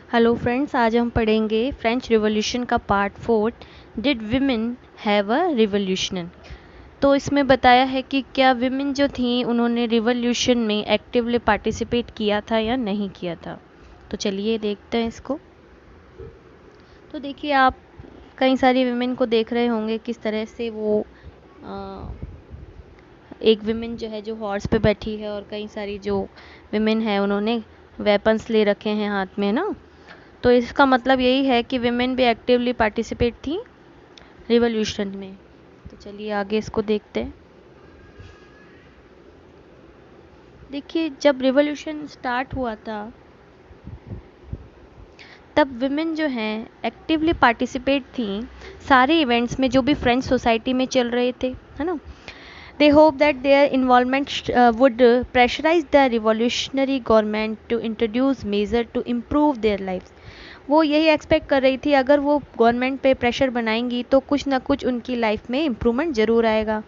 Hello friends, आज हम पढ़ेंगे फ्रेंच रिवॉल्यूशन का part 4। Did women have a revolution. तो इसमें बताया है कि क्या विमेन जो थी उन्होंने रिवॉल्यूशन में एक्टिवली पार्टिसिपेट किया था या नहीं किया था। तो चलिए देखते हैं इसको। तो देखिए, आप कई सारी विमेन को देख रहे होंगे किस तरह से वो एक विमेन जो है जो हॉर्स पे बैठी है, और कई सारी जो विमेन है उन्होंने वेपन्स ले रखे हैं हाथ में ना। तो इसका मतलब यही है कि विमेन भी एक्टिवली पार्टिसिपेट थी रिवॉल्यूशन में। तो चलिए आगे इसको देखते हैं। देखिए, जब रिवॉल्यूशन स्टार्ट हुआ था तब विमेन जो हैं एक्टिवली पार्टिसिपेट थी सारे इवेंट्स में जो भी फ्रेंच सोसाइटी में चल रहे थे, है ना। They hope that their involvement would pressurise the revolutionary government to introduce measure to improve their life. वो यही एक्सपेक्ट कर रही थी, अगर वो गवर्नमेंट पे प्रेशर बनाएंगी तो कुछ ना कुछ उनकी लाइफ में इम्प्रूवमेंट ज़रूर आएगा।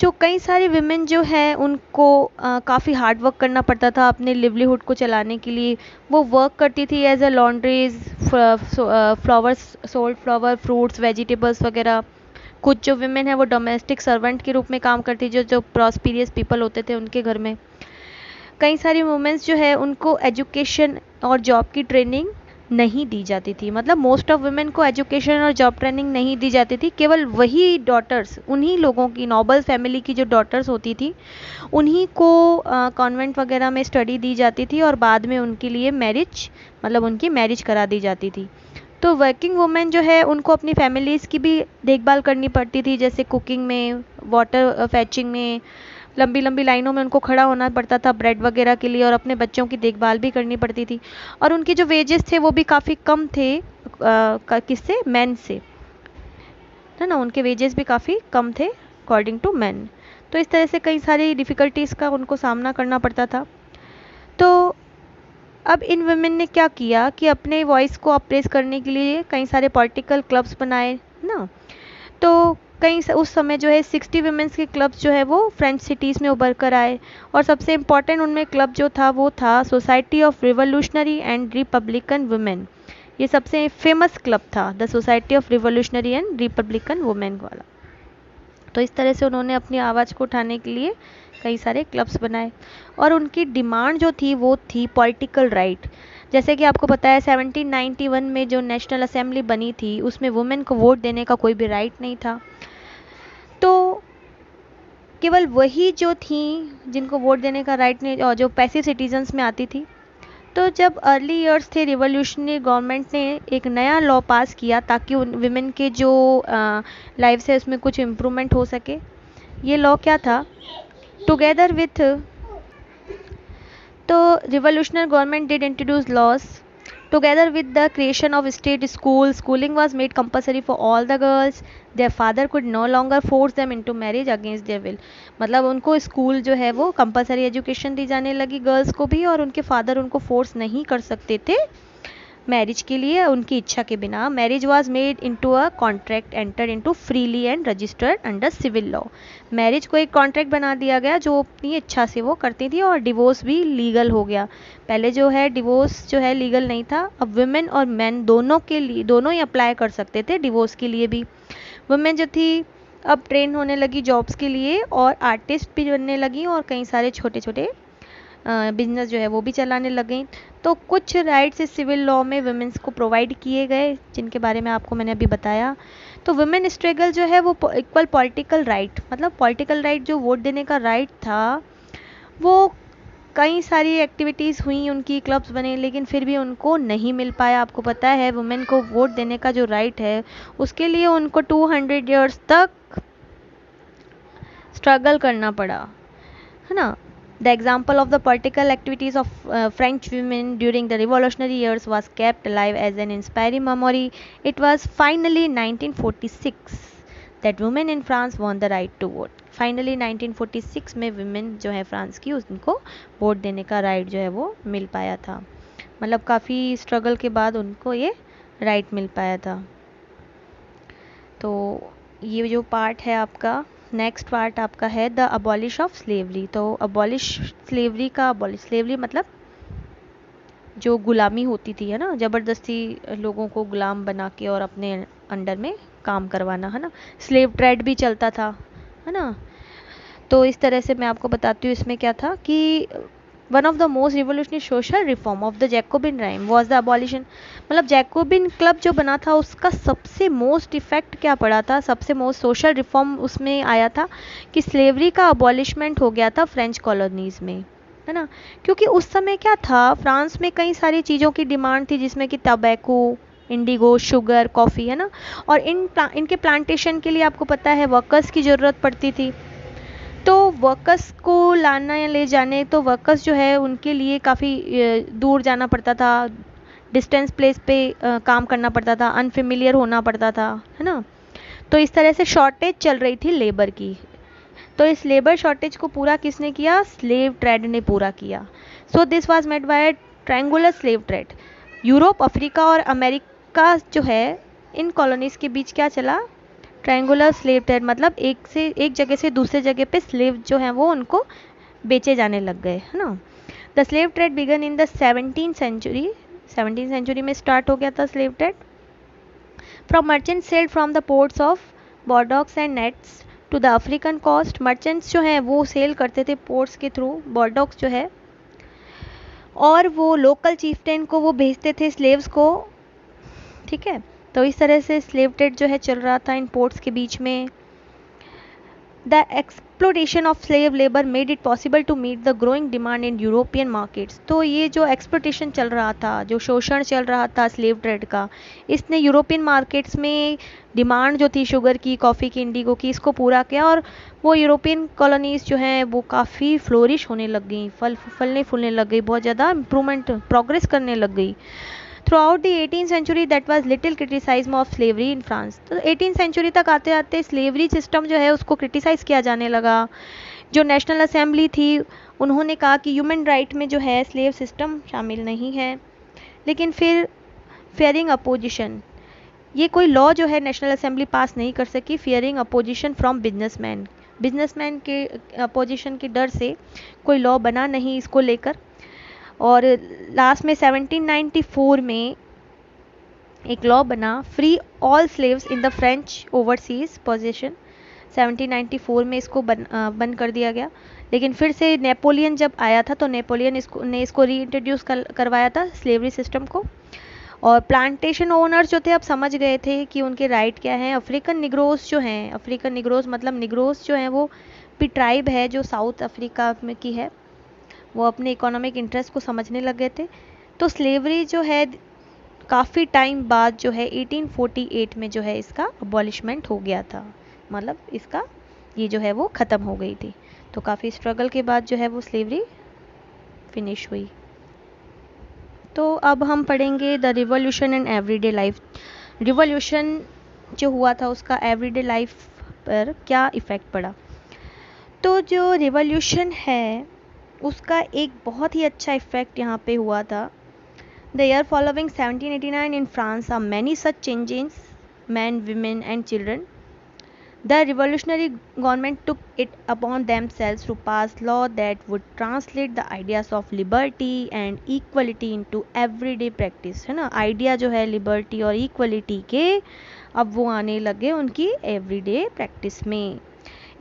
जो कई सारी विमेन जो हैं उनको काफ़ी हार्ड वर्क करना पड़ता था अपने लिवलीहुड को चलाने के लिए। वो वर्क करती थी as a laundries, flowers, sold flower, fruits, vegetables वगैरह। कुछ जो विमेन है वो डोमेस्टिक सर्वेंट के रूप में काम करती, जो जो प्रॉस्पिरियस पीपल होते थे उनके घर में। कई सारी वुमेन्स जो है उनको एजुकेशन और जॉब की ट्रेनिंग नहीं दी जाती थी। मतलब मोस्ट ऑफ वुमेन को एजुकेशन और जॉब ट्रेनिंग नहीं दी जाती थी। केवल वही डॉटर्स, उन्हीं लोगों की, नोबल फैमिली की जो डॉटर्स होती थी, उन्हीं को कॉन्वेंट वगैरह में स्टडी दी जाती थी, और बाद में उनके लिए मैरिज, मतलब उनकी मैरिज करा दी जाती थी। तो वर्किंग वुमेन जो है उनको अपनी फैमिलीज़ की भी देखभाल करनी पड़ती थी, जैसे कुकिंग में, वाटर फैचिंग में, लंबी लंबी लाइनों में उनको खड़ा होना पड़ता था ब्रेड वगैरह के लिए, और अपने बच्चों की देखभाल भी करनी पड़ती थी। और उनके जो वेजेस थे वो भी काफ़ी कम थे किससे, मैन से, है ना। उनके वेजेस भी काफ़ी कम थे अकॉर्डिंग टू मैन। तो इस तरह से कई सारी डिफ़िकल्टीज़ का उनको सामना करना पड़ता था। तो अब इन वुमेन ने क्या किया कि अपने वॉइस को अप्रेस करने के लिए कई सारे पॉलिटिकल क्लब्स बनाए ना। तो उस समय जो है 60 वुमेन्स के क्लब्स जो है वो फ्रेंच सिटीज़ में उभर कर आए। और सबसे इम्पॉर्टेंट उनमें क्लब जो था वो था society of revolutionary and Republican women. ये सबसे फेमस क्लब था, the society of revolutionary and Republican women वाला। तो इस तरह से उन्होंने अपनी आवाज़ को उठाने के लिए कई सारे क्लब्स बनाए। और उनकी डिमांड जो थी वो थी पॉलिटिकल राइट। जैसे कि आपको पता है 1791 में जो नेशनल असेंबली बनी थी उसमें वुमेन को वोट देने का कोई भी राइट नहीं था। तो केवल वही जो थी जिनको वोट देने का राइट नहीं, और जो पैसिव सिटीजन्स में आती थी। तो जब अर्ली ईयर्स थे रिवोल्यूशनरी गवर्नमेंट ने एक नया लॉ पास किया ताकि उन विमेन के जो लाइफ है उसमें कुछ इम्प्रूवमेंट हो सके। ये लॉ क्या था, टुगेदर विथ, तो revolutionary government did introduce laws. Together with the creation of state schools, schooling was made compulsory for all the girls. Their father could no longer force them into marriage against their will. मतलब उनको school जो है वो compulsory education दी जाने लगी girls को भी, और उनके फादर उनको फोर्स नहीं कर सकते थे मैरिज के लिए उनकी इच्छा के बिना। Marriage was made into a contract enter into freely and registered under civil law. Marriage को एक कॉन्ट्रैक्ट बना दिया गया जो अपनी इच्छा से वो करती थी, और डिवोर्स भी लीगल हो गया। पहले जो है डिवोर्स जो है लीगल नहीं था, अब वुमेन और मैन दोनों के लिए, दोनों ही अप्लाई कर सकते थे डिवोर्स के लिए भी। वुमेन जो थी अब ट्रेन होने लगी जॉब्स के लिए, और आर्टिस्ट भी बनने लगी, और कई सारे छोटे छोटे बिजनेस जो है वो भी चलाने लगे। तो कुछ राइट्स इस सिविल लॉ में वुमेन्स को प्रोवाइड किए गए जिनके बारे में आपको मैंने अभी बताया। तो वुमेन स्ट्रगल जो है वो इक्वल पॉलिटिकल राइट, मतलब पॉलिटिकल राइट जो वोट देने का राइट था, वो कई सारी एक्टिविटीज़ हुई, उनकी क्लब्स बने, लेकिन फिर भी उनको नहीं मिल पाया। आपको पता है वुमेन को वोट देने का जो राइट है उसके लिए उनको 200 ईयर्स तक स्ट्रगल करना पड़ा, है ना। The example of the political activities of French women during the revolutionary years was kept alive as an inspiring memory. It was finally 1946 that women in France won the right to vote. Finally 1946 में women जो है France की, उनको vote देने का right जो है वो मिल पाया था। मतलब काफ़ी स्ट्रगल के बाद उनको ये राइट मिल पाया था। तो ये जो पार्ट है आपका, नेक्स्ट पार्ट आपका है द अबॉलिश ऑफ स्लेवरी। तो अबॉलिश स्लेवरी का, अबॉलिश स्लेवरी मतलब जो गुलामी होती थी, है ना, ज़बरदस्ती लोगों को गुलाम बना के और अपने अंडर में काम करवाना, है ना, स्लेव ट्रेड भी चलता था, है ना। तो इस तरह से मैं आपको बताती हूँ इसमें क्या था कि one of the most revolutionary social reform of the Jacobian rhyme was the abolition, मतलब जैकोबिन क्लब जो बना था उसका सबसे मोस्ट इफेक्ट क्या पड़ा था, सबसे मोस्ट सोशल रिफॉर्म उसमें आया था कि स्लेवरी का अबॉलिशमेंट हो गया था फ्रेंच कॉलोनीज में, है ना। क्योंकि उस समय क्या था, फ्रांस में कई सारी चीज़ों की डिमांड थी जिसमें कि टबैको, इंडिगो, शुगर, कॉफ़ी, है ना। और इनके प्लांटेशन के लिए आपको पता है वर्कर्स की ज़रूरत पड़ती थी। तो वर्कर्स को लाना या ले जाने, तो वर्कर्स जो है उनके लिए काफ़ी दूर जाना पड़ता था, डिस्टेंस प्लेस पे काम करना पड़ता था, अनफेमिलियर होना पड़ता था, है ना। तो इस तरह से शॉर्टेज चल रही थी लेबर की। तो इस लेबर शॉर्टेज को पूरा किसने किया, स्लेव ट्रेड ने पूरा किया। So this was made by triangular slave trade. Europe, Africa और अमेरिका जो है, इन कॉलोनीज के बीच क्या चला, ट्रायंगुलर स्लेव ट्रेड, मतलब एक जगह से दूसरे जगह पे स्लेव जो हैं वो उनको बेचे जाने लग गए, है ना। The slave trade began in the 17th century में स्टार्ट हो गया था slave trade. From merchant sailed from the ports of Bordeaux and Nantes to the African coast. Merchants जो हैं वो सेल करते थे पोर्ट्स के थ्रू, बॉर्डॉक्स जो है, और वो लोकल चीफ्टेन को वो भेजते थे स्लेव्स को, ठीक है। तो इस तरह से स्लेव ट्रेड जो है चल रहा था इन पोर्ट्स के बीच में। The exploitation of slave labour made it possible to meet the growing demand in European markets. तो ये जो एक्सप्लोटेशन चल रहा था, जो शोषण चल रहा था स्लेव ट्रेड का, इसने यूरोपियन मार्केट्स में डिमांड जो थी शुगर की, कॉफ़ी की, इंडिगो की, इसको पूरा किया, और वो यूरोपियन कॉलोनीज़ जो हैं वो काफ़ी फ्लोरिश होने लग गई, फलने फूलने लग गई, बहुत ज़्यादा इम्प्रूवमेंट, प्रोग्रेस करने लग गई। Throughout the 18th century that was little criticism of slavery in France. तो 18th century तक आते आते स्लेवरी सिस्टम जो है उसको क्रिटिसाइज़ किया जाने लगा। जो नेशनल असेंबली थी उन्होंने कहा कि ह्यूमन राइट में जो है स्लेव सिस्टम शामिल नहीं है, लेकिन फिर फेयरिंग अपोजिशन, ये कोई लॉ जो है नेशनल असेंबली पास नहीं कर सकी, फियरिंग अपोजिशन फ्रॉम बिजनेसमैन के अपोजिशन के डर से कोई लॉ बना नहीं इसको लेकर। और लास्ट में 1794 में एक लॉ बना, free all slaves in the French overseas position. 1794 में इसको बंद कर दिया गया। लेकिन फिर से नेपोलियन जब आया था तो नेपोलियन इसको री इंट्रोड्यूस करवाया था स्लेवरी सिस्टम को। और प्लांटेशन ओनर्स जो थे अब समझ गए थे कि उनके राइट क्या हैं। अफ्रीकन निग्रोस जो हैं, अफ्रीकन निग्रोस मतलब निग्रोस जो हैं वो भी ट्राइब है जो साउथ अफ्रीका में की है, वो अपने इकोनॉमिक इंटरेस्ट को समझने लग गए थे। तो स्लेवरी जो है काफ़ी टाइम बाद जो है 1848 में जो है इसका अबॉलिशमेंट हो गया था, मतलब इसका ये जो है वो ख़त्म हो गई थी। तो काफ़ी स्ट्रगल के बाद जो है वो स्लेवरी फिनिश हुई। तो अब हम पढ़ेंगे the revolution in everyday life. Revolution जो हुआ था उसका एवरीडे लाइफ पर क्या इफ़ेक्ट पड़ा। तो जो रिवॉल्यूशन है उसका एक बहुत ही अच्छा इफ़ेक्ट यहाँ पे हुआ था। The year following 1789 in France are many such changes, men, women and children. The revolutionary government took it upon themselves to pass law that would translate the ideas of liberty and equality into everyday practice, है ना। Idea जो है liberty और equality के अब वो आने लगे उनकी एवरीडे प्रैक्टिस में।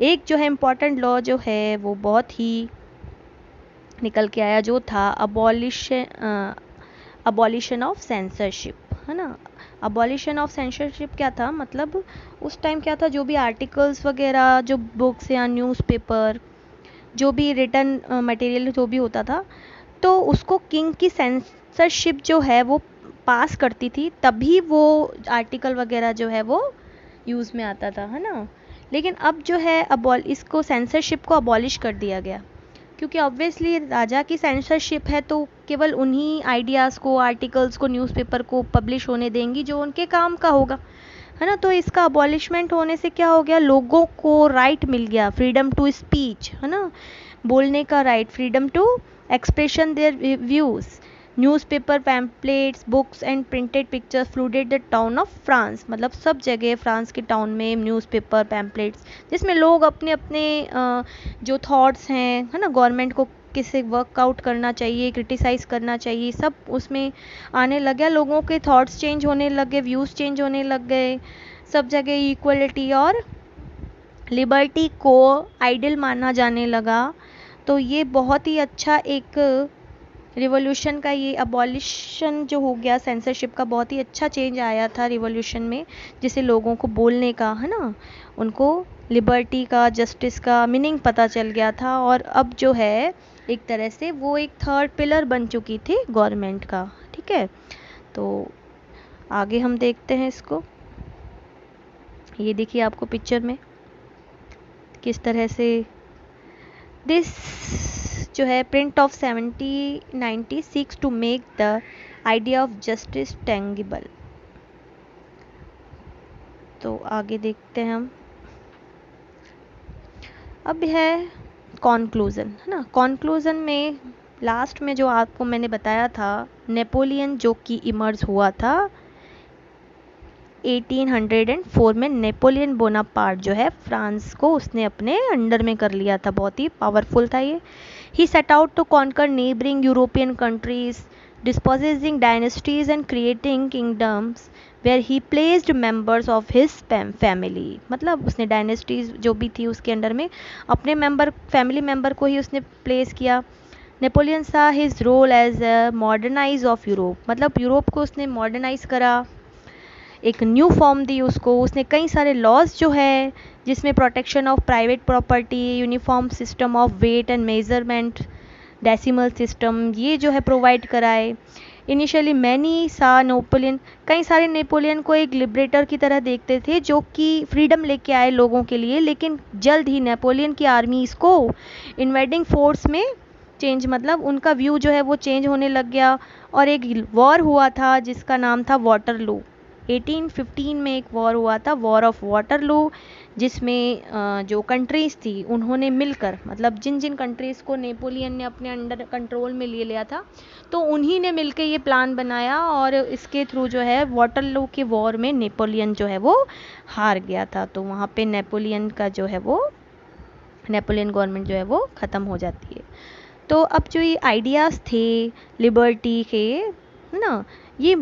एक जो है इम्पॉर्टेंट लॉ जो है वो बहुत ही निकल के आया, जो था अबॉलिशन ऑफ सेंसरशिप, है ना। अबॉलिशन ऑफ सेंसरशिप क्या था, मतलब उस टाइम क्या था, जो भी आर्टिकल्स वगैरह, जो बुक्स या न्यूज़पेपर, जो भी रिटन मटेरियल जो भी होता था, तो उसको किंग की सेंसरशिप जो है वो पास करती थी, तभी वो आर्टिकल वगैरह जो है वो यूज़ में आता था, है ना। लेकिन अब जो है इसको सेंसरशिप को अबॉलिश कर दिया गया, क्योंकि ऑब्वियसली राजा की सेंसरशिप है तो केवल उन्हीं आइडियाज़ को, आर्टिकल्स को, न्यूज़पेपर को पब्लिश होने देंगी जो उनके काम का होगा, है ना। तो इसका अबॉलिशमेंट होने से क्या हो गया, लोगों को राइट मिल गया, फ्रीडम टू स्पीच, है ना, बोलने का right, freedom to expression their views. Newspaper, pamphlets, books and printed pictures flooded the town of France, मतलब सब जगह फ्रांस के टाउन में न्यूज़पेपर, पैम्पलेट्स, जिसमें लोग अपने अपने जो थॉट्स हैं, है ना, गवर्नमेंट को से वर्कआउट करना चाहिए, क्रिटिसाइज़ करना चाहिए, सब उसमें आने लग गया। लोगों के थॉट्स चेंज होने लग गए, व्यूज़ चेंज होने लग गए, सब जगह इक्वलिटी और लिबर्टी को आइडियल माना जाने लगा। तो ये बहुत ही अच्छा एक रिवॉल्यूशन का, ये अबॉलिशन जो हो गया सेंसरशिप का, बहुत ही अच्छा चेंज आया था रिवॉल्यूशन में, जिसे लोगों को बोलने का, है ना, उनको लिबर्टी का, जस्टिस का मीनिंग पता चल गया था। और अब जो है एक तरह से वो एक थर्ड पिलर बन चुकी थी गवर्नमेंट का। ठीक है, तो आगे हम देखते हैं इसको। ये देखिए आपको पिक्चर में किस तरह से दिस जो है print of 1790 seeks to make the idea of justice tangible. तो आगे देखते हैं हम। अब है कॉन्क्लूज़न, है ना। कॉन्क्लूज़न में लास्ट में जो आपको मैंने बताया था, नेपोलियन जो कि इमर्ज हुआ था 1804 में, नेपोलियन बोनापार्ट जो है फ्रांस को उसने अपने अंडर में कर लिया था, बहुत ही पावरफुल था ये। He set out to conquer neighbouring European countries, dispossessing dynasties and creating kingdoms where he placed members of his family. मतलब उसने डायनेस्टीज जो भी थी उसके अंडर में अपने मेंबर, फैमिली मेंबर को ही उसने प्लेस किया। Napoleon saw his role as a modernise of Europe, मतलब यूरोप को उसने मॉडर्नाइज करा, एक न्यू फॉर्म दी उसको। उसने कई सारे लॉज जो है जिसमें protection of private property, uniform system of weight and measurement, decimal system, ये जो है प्रोवाइड कराए। इनिशियली मैनी सा नेपोलियन, कई सारे नेपोलियन को एक लिबरेटर की तरह देखते थे जो कि फ्रीडम लेके आए लोगों के लिए, लेकिन जल्द ही नेपोलियन की आर्मी इसको इन्वेडिंग फोर्स में चेंज, मतलब उनका व्यू जो है वो चेंज होने लग गया। और एक वॉर हुआ था जिसका नाम था वाटरलू। 1815 में एक वॉर हुआ था, वॉर ऑफ वाटरलू, जिसमें जो कंट्रीज़ थी उन्होंने मिलकर, मतलब जिन जिन कंट्रीज़ को नेपोलियन ने अपने अंडर कंट्रोल में ले लिया था, तो उन्हीं ने मिलकर ये प्लान बनाया और इसके थ्रू जो है वाटरलू के वॉर में नेपोलियन जो है वो हार गया था। तो वहाँ पे नेपोलियन का जो है वो, नेपोलियन गवर्नमेंट जो है वो ख़त्म हो जाती है। तो अब जो ये आइडियाज़ थे लिबर्टी के, है ना, ये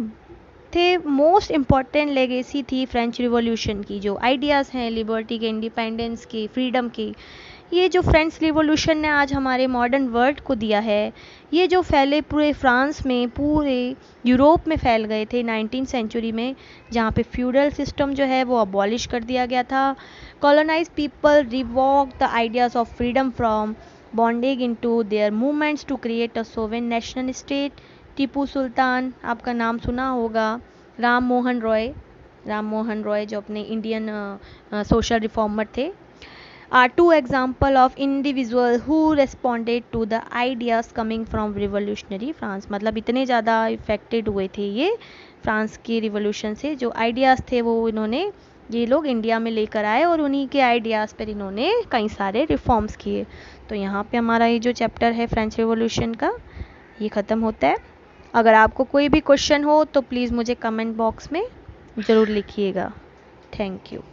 थे मोस्ट इम्पॉर्टेंट लेगेसी थी फ्रेंच रिवॉल्यूशन की। जो आइडियाज़ हैं लिबर्टी के, इंडिपेंडेंस के, फ्रीडम के, ये जो फ्रेंच रिवॉल्यूशन ने आज हमारे मॉडर्न वर्ल्ड को दिया है, ये जो फैले पूरे फ्रांस में, पूरे यूरोप में फैल गए थे 19th सेंचुरी में, जहाँ पे फ्यूडल सिस्टम जो है वो अबॉलिश कर दिया गया था। Colonise people reworked the ideas of freedom from bondage into their movements to create a sovereign national state. Tipu Sultan, आपका नाम सुना होगा, राम मोहन रॉय जो अपने इंडियन सोशल रिफॉर्मर थे, are two example of individual who responded to the ideas coming from revolutionary France। मतलब इतने ज़्यादा इफेक्टेड हुए थे ये फ्रांस की रिवॉल्यूशन से, जो आइडियाज़ थे वो इन्होंने, ये लोग इंडिया में लेकर आए और उन्हीं के आइडियाज़ पर इन्होंने कई सारे रिफॉर्म्स किए। तो यहाँ पे हमारा ये जो चैप्टर है फ्रेंच रिवॉल्यूशन का, ये ख़त्म होता है। अगर आपको कोई भी क्वेश्चन हो तो प्लीज़ मुझे कमेंट बॉक्स में ज़रूर लिखिएगा। Thank you.